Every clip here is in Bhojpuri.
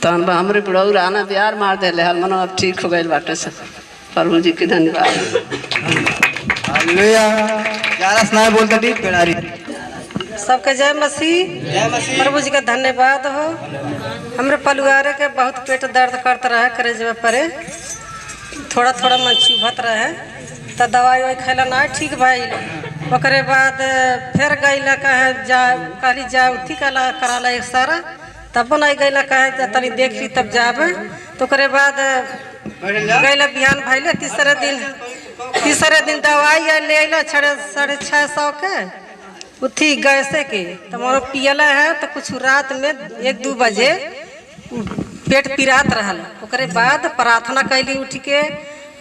तहन हमरे बुढ़ऊ राना बिहार मार देले हल मनो अब ठीक हो गए बाटे से। प्रभु जी के धन्यवाद। हालेलुया। ज्यादा सुनाए बोलते दी पेड़ारी। सबके जय मसीह। प्रभु जी का धन्यवाद हो। हमरे परिवार के बहुत पेट दर्द करते रहे करे जब परे थोड़ा थोड़ा मन चुभत रहे तो दवाई वही खैला ना ठीक भाई। ओकरे बाद फिर गईला कहे जा कहली जा उठी करा ला एक सारा तब नहीं गईला कहे तनी देख ली तब जाबे तो ओकरे बाद गईला बिहान भैले तीसरे दिन दवाई ले अला 650 के उठी गैसे के तो मोर पियला है तो कुछ रात में 1-2 बजे पेट पिरात रहल। ओकरे बाद प्रार्थना कैली उठ के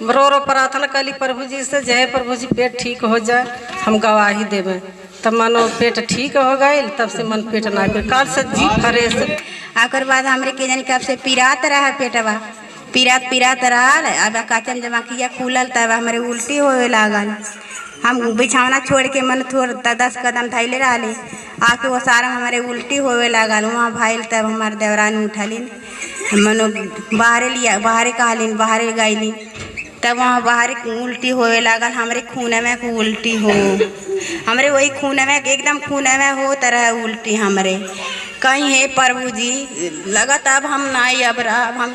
रो प्रार्थना कैली प्रभु जी से जय प्रभु जी पेट ठीक हो जाए हम गवाही देवे तब मानो पेट ठीक हो गए तब से मन पेट ना काल से जी फ्रेश। आकर बाद हमरे के जानी कब से पिरात रहा पेटवा पिरात रहल। अब काचन जमा किया खुलल तब हमारे उल्टी होए लागल। हम बिछौना छोड़ के मन थोड़ा 10 कदम थैले रहले आके वो सारा हमारे उल्टी होए लागल। वहाँ भाईल तब हमारे देवरानी उठलिन मनो बाहरे कहलिन बाहरे गईलिन तब वहाँ बाहर उल्टी होए लागल। हमारे खून में उल्टी हो हमरे वही खून में एकदम खून में हो तरह उल्टी हमरे कहीं है प्रभु जी लगत अब हम नहीं अब हम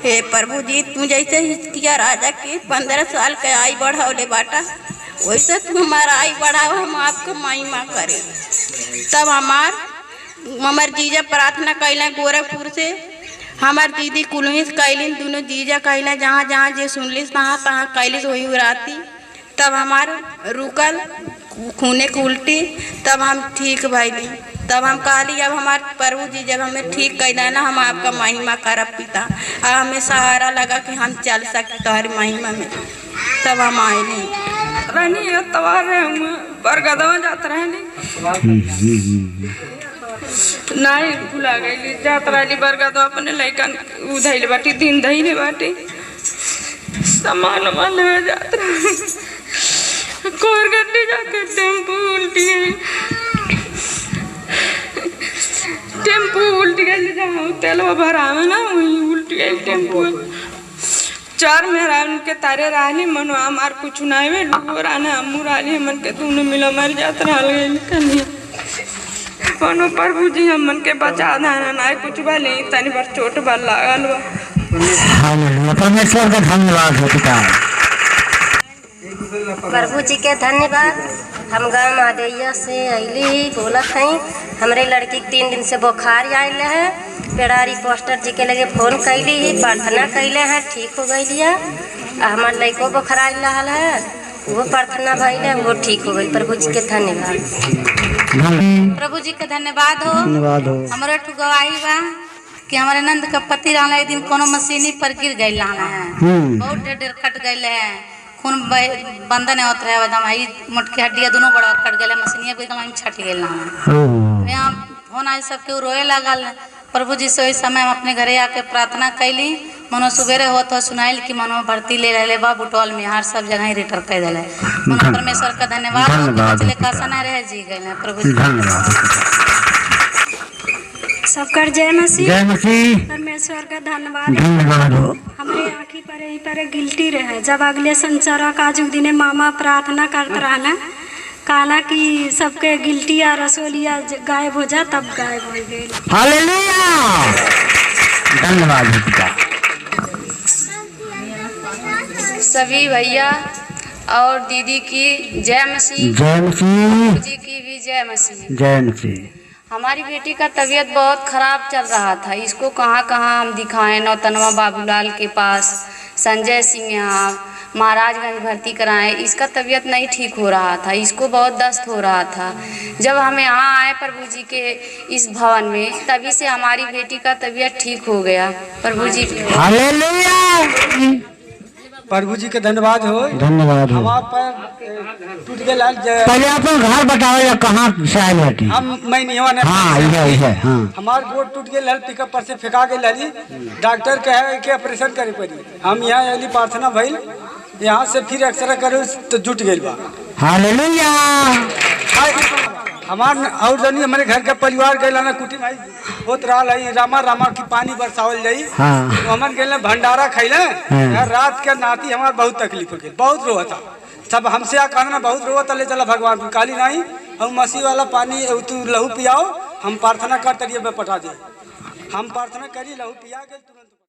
हे प्रभु जी तू जैसे हिचकिया राजा के 15 साल के आई बढ़ौले बाटा वैसे तू हमारा आई बढ़ाओ हम आपको महिमा करें। तब हमार जीजा प्रार्थना कैला गोरखपुर से हमार दीदी कुलमिस कैलिन दोनों जीजा कैला जहाँ जहाँ जे सुनलिस तहाँ कैलिस वही उड़ाती तब हमार रुकल खूने की उल्टी तब हम ठीक भैली। तब हम कहली अब हमार प्रभु जी जब हमें ठीक कैला ना हम आपका महिमा करब पिता अब हमें सहारा लगा कि हम चल सके तुम्हारी महिमा में तब हम आएली रहनी तवार बरगदवा जात रहनी नहीं भुला गई जात रही बरगदवा अपने लैकन उधैले बाटी दिन धैले बाटी सामान ले जात रही कोर गड्डी जाके टेम्पू उल्टी गई जहाँ तेलवा भरावे ना वही उल्टी गई टेम्पू 4 मेहरान के तारे रहली मनो हमार कुछ नहीं वे डोराने अम्मू रहली मन के दोनों मिलो मर जात रहल कन्या मनो प्रभु जी हमन के बचा देना नहीं कुछ भले तनी पर चोट बल लागल बा। हालेलुया। परमेश्वर का धन्यवाद हो पिता। प्रभु जी के धन्यवाद। हम गाँव महादेया से अली बोलत हैं। हमारे लड़की के 3 दिन से बुखार आयल है पेड़ारी पोस्टर जी के लगे फोन कैली ही प्रार्थना कैले हैं ठीक हो गई लिया। हमार लड़को बुखार आयल रहल है वो प्रार्थना भैले वो ठीक हो गई। प्रभु जी के धन्यवाद। प्रभु जी के धन्यवाद हो। हमारे ठू गवाही बा कि हमारे नंद का पति रहला एक दिन कोनो मशीनी पर गिर गई है बहुत ढेर कट गए है खून बंधन होत रहे एकदम आई मोटकी हड्डियां दोनों बड़ा कट गए मशीनिया एकदम छट गए यहाँ फोन आई सबके रोए लगल। प्रभु जी से वही समय हम अपने घरे आके प्रार्थना कैली मनो सुबेरे होत हो सुनाइल कि मनो भर्ती ले रहे बा बुटौल में हर सब जगह ही रिटर कर दिले मनो परमेश्वर का धन्यवाद कैसा रहे जी गए प्रभु जी सबकर जय मसीह। परमेश्वर का धन्यवाद हो। हमारे आँखी पर यही पर गिल्टी रहे जब अगले संचार काजुक दिने मामा प्रार्थना करते रहना कहला कि सबके गिल्टी या रसोलिया गायब हो जा तब गायब हो गई। हालेलुया। धन्यवाद पिता। सभी भैया और दीदी की जय मसीह। जी की भी जय मसीह। हमारी बेटी का तबीयत बहुत ख़राब चल रहा था। इसको कहाँ हम दिखाएं नौतनवा बाबूलाल के पास संजय सिंह यहाँ महाराजगंज भर्ती कराएं। इसका तबीयत नहीं ठीक हो रहा था इसको बहुत दस्त हो रहा था। जब हम यहाँ आए प्रभु जी के इस भवन में तभी से हमारी बेटी का तबीयत ठीक हो गया। प्रभु जी हालेलुया। प्रभु जी के धन्यवाद हो। हमार पर टूट गया। पहले अपन घर बताओ या कहाँ से आए बेटी। हम मैं नहीं हाँ इधर हाँ हमार गोड़ टूट गया पिकअप पर से फेंका गई डॉक्टर कहे कि ऑपरेशन करे पड़ी। हम यहाँ अली प्रार्थना भइल यहाँ से फिर एक्सरे करे तो जुट गई बा। हालेलुया। हमार और जनी हमारे घर के परिवार गए ना कुटी भाई होत रहा है रामा रामा की पानी बरसावल जाई। हाँ तो हमन गए भंडारा खैले हाँ। रात के नाती हमार बहुत तकलीफ हो गई, बहुत रोता सब हमसे आ कहना बहुत रोता ले चला भगवान की काली नहीं और मसीह वाला पानी तू लहू पियाओ। हम प्रार्थना कर तरिए में पटा दिए, हम प्रार्थना करी लहू पिया गए तुरंत।